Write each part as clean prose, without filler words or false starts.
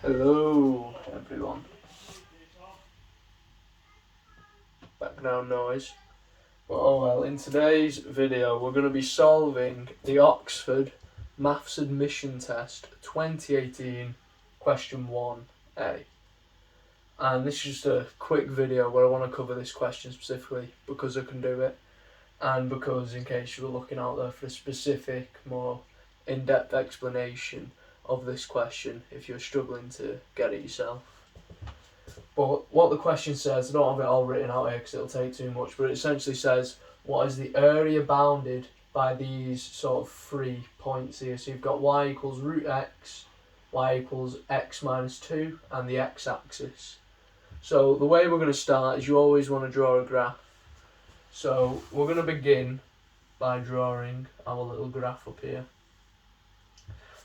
Hello everyone. Background noise. Oh well, in today's video we're going to be solving the Oxford Maths Admission Test 2018 question 1A. And this is just a quick video where I want to cover this question specifically because I can do it, and because in case you were looking out there for a specific, more in-depth explanation of this question if you're struggling to get it yourself. But what the question says, I don't have it all written out here because it'll take too much, but it essentially says, what is the area bounded by these sort of 3 points here? So you've got y equals root x, y equals x minus 2, and the x-axis. So the way we're going to start is you always want to draw a graph. So we're going to begin by drawing our little graph up here.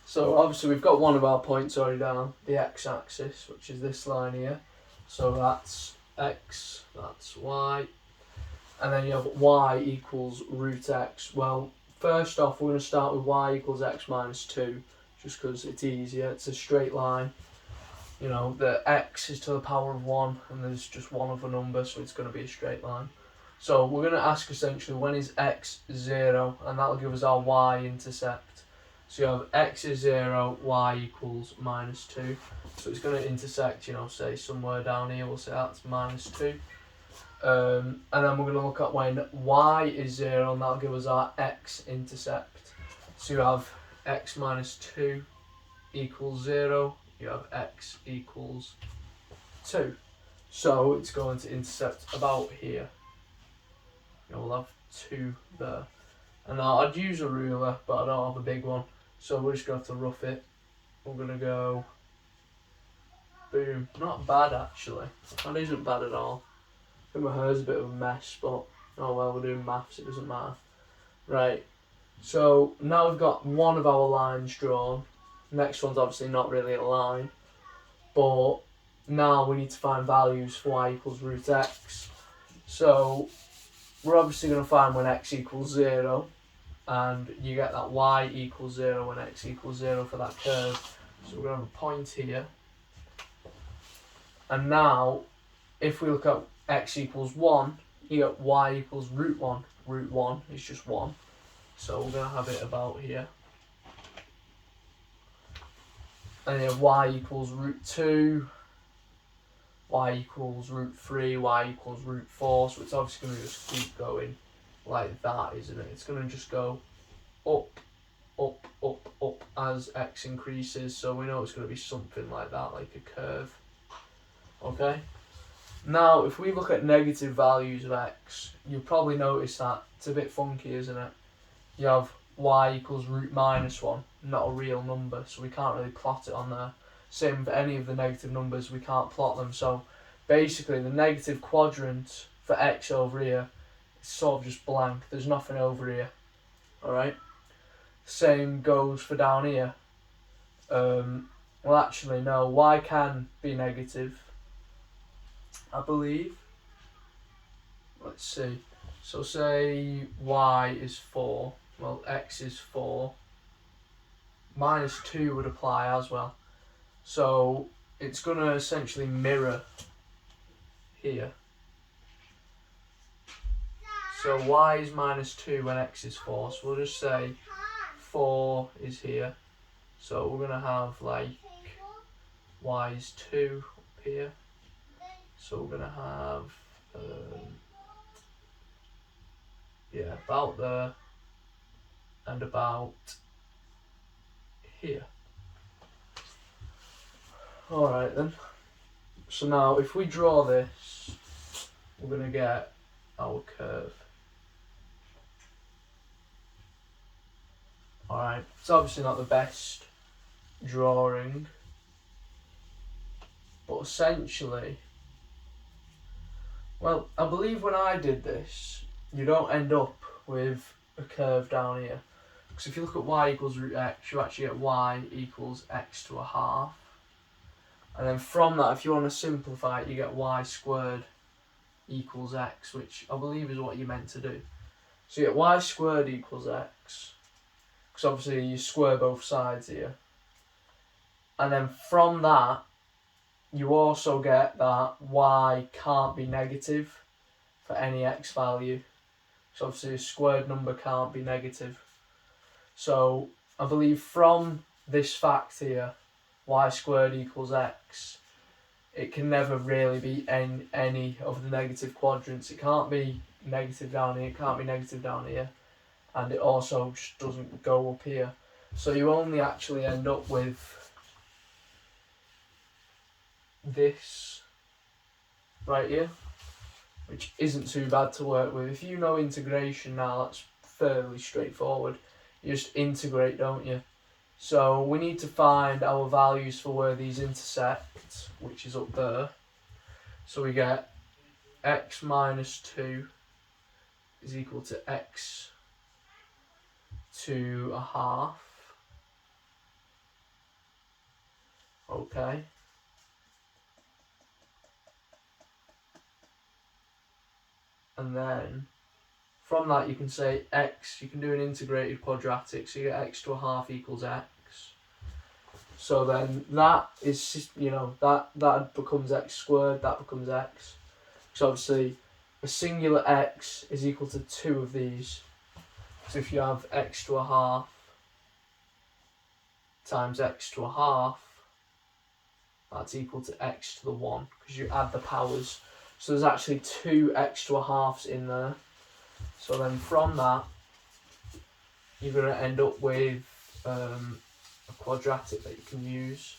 So obviously we've got one of our points already down, the x-axis, which is this line here. So that's x, that's y, and then you have y equals root x. Well, first off, we're going to start with y equals x minus 2, just because it's easier. It's a straight line. You know, the x is to the power of 1, and there's just one other number, so it's going to be a straight line. So we're going to ask essentially, when is x 0, and that'll give us our y-intercept. So you have x is 0, y equals minus 2. So it's going to intersect, you know, say somewhere down here, we'll say that's minus 2. And then we're going to look at when y is 0, and that'll give us our x-intercept. So you have x minus 2 equals 0, you have x equals 2. So it's going to intercept about here. You know, we'll have 2 there. And now I'd use a ruler, but I don't have a big one. So we're just going to have to rough it. We're going to go, boom. Not bad actually. That isn't bad at all. I think my hair's a bit of a mess, but oh well, we're doing maths, it doesn't matter. Right, so now we've got one of our lines drawn. Next one's obviously not really a line, but now we need to find values for y equals root x. So we're obviously going to find when x equals 0. And you get that y equals 0 when x equals 0 for that curve. So we're going to have a point here. And now, if we look at x equals 1, you get y equals root 1. Root 1 is just 1. So we're going to have it about here. And you have y equals root 2, y equals root 3, y equals root 4. So it's obviously going to just keep going like that, isn't it? It's going to just go up, up, up, up as x increases. So we know it's going to be something like that, like a curve. Okay? Now, if we look at negative values of x, you'll probably notice that it's a bit funky, isn't it? You have y equals root minus 1, not a real number, so we can't really plot it on there. Same for any of the negative numbers, we can't plot them. So basically, the negative quadrant for x over here, it's sort of just blank. There's nothing over here. Alright? Same goes for down here. Well, actually, no. Y can be negative, I believe. Let's see. So say y is 4. Well, x is 4. Minus 2 would apply as well. So it's going to essentially mirror here. So y is minus 2 when x is 4. So we'll just say 4 is here. So we're going to have like y is 2 up here. So we're going to have, yeah, about there and about here. Alright then. So now if we draw this, we're going to get our curve. Alright, it's obviously not the best drawing, but essentially, well, I believe when I did this, you don't end up with a curve down here. Because if you look at y equals root x, you actually get y equals x to a half. And then from that, if you want to simplify it, you get y squared equals x, which I believe is what you're meant to do. So you get y squared equals x, because obviously you square both sides here. And then from that, you also get that y can't be negative for any x value. So obviously a squared number can't be negative. So I believe from this fact here, y squared equals x, it can never really be in any of the negative quadrants. It can't be negative down here, it can't be negative down here, and it also just doesn't go up here. So you only actually end up with this right here, which isn't too bad to work with. If you know integration now, that's fairly straightforward. You just integrate, don't you? So we need to find our values for where these intersect, which is up there. So we get x minus 2 is equal to x to a half. Okay. And then from that you can say x, you can do an integrated quadratic, so you get x to a half equals x. So then that is, that becomes x squared, that becomes x. So obviously a singular x is equal to 2 of these. So if you have x to a half times x to a half, that's equal to x to the 1, because you add the powers. So there's actually 2 x to a halves in there. So then from that, you're going to end up with a quadratic that you can use.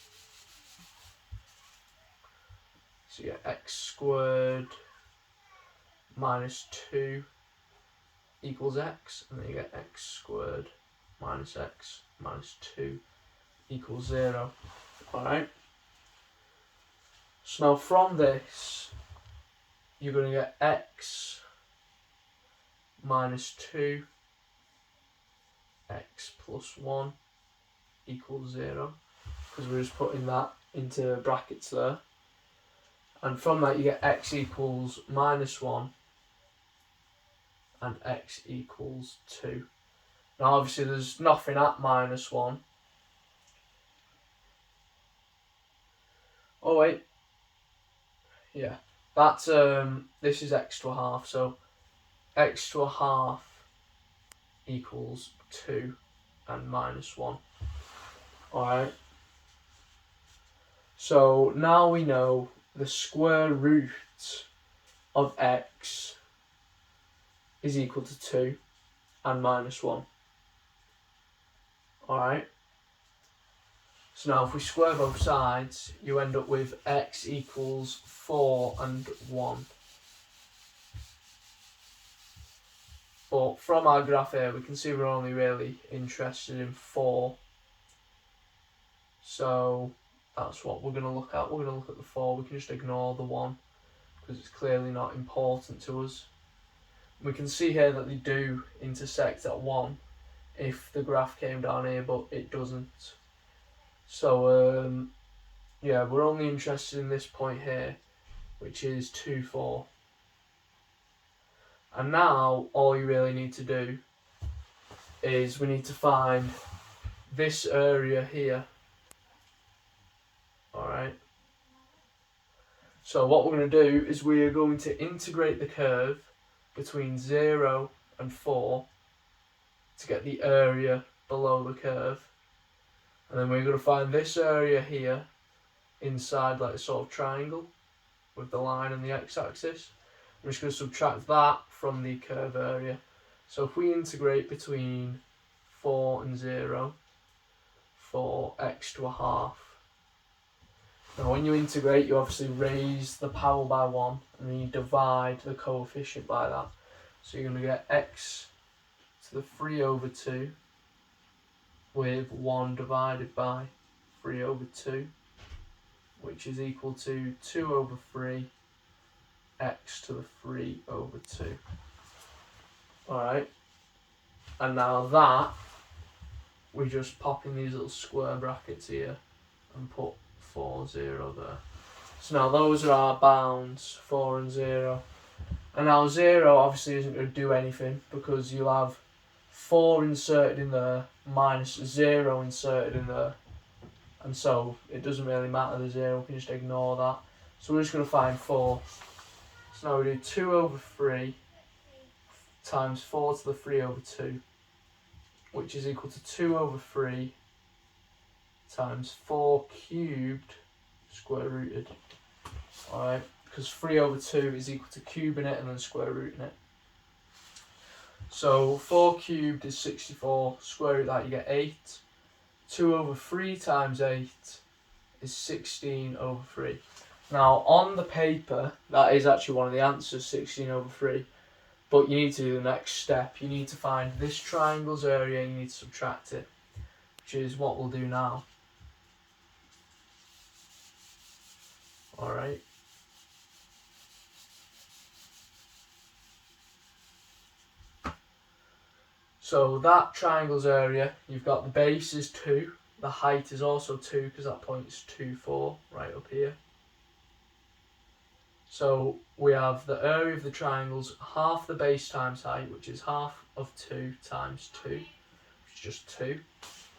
So you get x squared minus 2 equals x, and then you get x squared minus x minus 2 equals 0. Alright? So now from this, you're going to get x minus 2 x plus 1 equals 0, because we're just putting that into brackets there. And from that you get x equals minus 1 and x equals 2. Now obviously there's nothing at minus 1. Oh wait, yeah, that's this is x to a half, so x to a half equals 2 and minus 1. Alright, so now we know the square root of x is equal to 2 and minus 1. Alright, so now if we square both sides, you end up with x equals 4 and 1. But from our graph here, we can see we're only really interested in 4. So that's what we're going to look at. We're going to look at the 4. We can just ignore the 1 because it's clearly not important to us. We can see here that they do intersect at 1 if the graph came down here, but it doesn't. So yeah, we're only interested in this point here, which is 2, 4. And now all you really need to do is we need to find this area here. Alright. So what we're going to do is we are going to integrate the curve between 0 and 4 to get the area below the curve. And then we're going to find this area here inside like a sort of triangle with the line and the x-axis. I'm just going to subtract that from the curve area. So if we integrate between 4 and 0 for x to a half. Now when you integrate, you obviously raise the power by 1 and then you divide the coefficient by that. So you're going to get x to the 3 over 2 with 1 divided by 3 over 2, which is equal to 2 over 3 x to the 3 over 2. Alright, and now that, we just pop in these little square brackets here and put 4, 0 there. So now those are our bounds, 4 and 0. And now 0 obviously isn't going to do anything because you'll have 4 inserted in there minus 0 inserted in there. and so it doesn't really matter the 0, we can just ignore that. So we're just going to find 4. So now we do 2 over 3 times 4 to the 3 over 2, which is equal to 2 over 3 times 4 cubed square rooted. Alright, because 3 over 2 is equal to cubing it and then square rooting it. So 4 cubed is 64, square root that you get 8. 2 over 3 times 8 is 16 over 3. Now on the paper, that is actually one of the answers, 16 over 3. But you need to do the next step. You need to find this triangle's area and you need to subtract it, which is what we'll do now. Alright. So that triangle's area, you've got the base is 2, the height is also 2 because that point's 2, 4 right up here. So we have the area of the triangle's half the base times height, which is half of 2 times 2, which is just 2.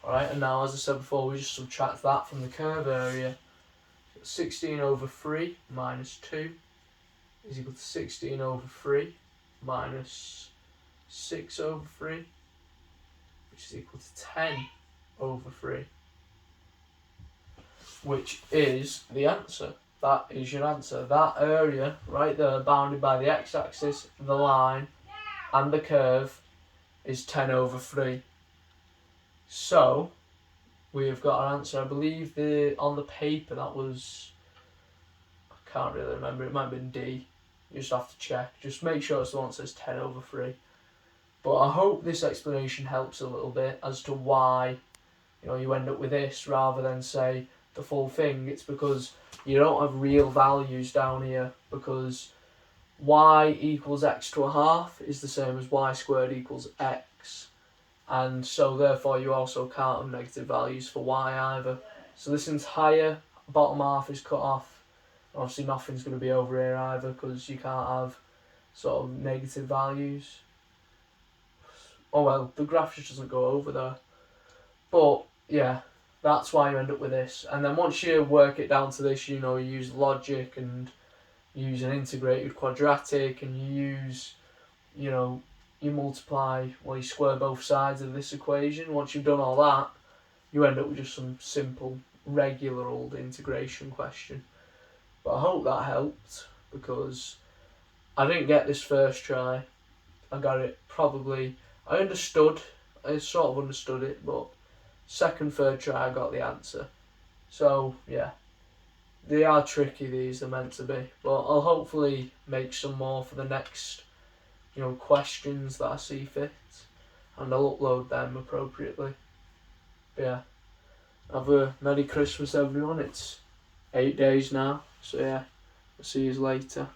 Alright, and now as I said before, we just subtract that from the curve area. 16 over 3 minus 2 is equal to 16 over 3 minus 6 over 3, which is equal to 10 over 3, which is the answer. That is your answer. That area right there, bounded by the x-axis, the line, and the curve, is 10 over 3. So we've got our answer. I believe on the paper that was, I can't really remember, it might have been D. You just have to check. Just make sure it's the one that says 10 over 3. But I hope this explanation helps a little bit as to why you end up with this rather than say the full thing. It's because you don't have real values down here, because y equals x to a half is the same as y squared equals x, and so therefore you also can't have negative values for y either. So this entire bottom half is cut off. Obviously nothing's going to be over here either because you can't have sort of negative values. Oh well, the graph just doesn't go over there. But yeah, that's why you end up with this. And then once you work it down to this, you use logic and you use an integrated quadratic and you use, you multiply, you square both sides of this equation. Once you've done all that, you end up with just some simple, regular old integration question. But I hope that helped, because I didn't get this first try. I got it probably, I sort of understood it, but second, third try I got the answer. So yeah, they are tricky, these, they're meant to be. But I'll hopefully make some more for the next, questions that I see fit, and I'll upload them appropriately. But yeah, have a Merry Christmas everyone. It's 8 days now, so yeah, I'll see you later.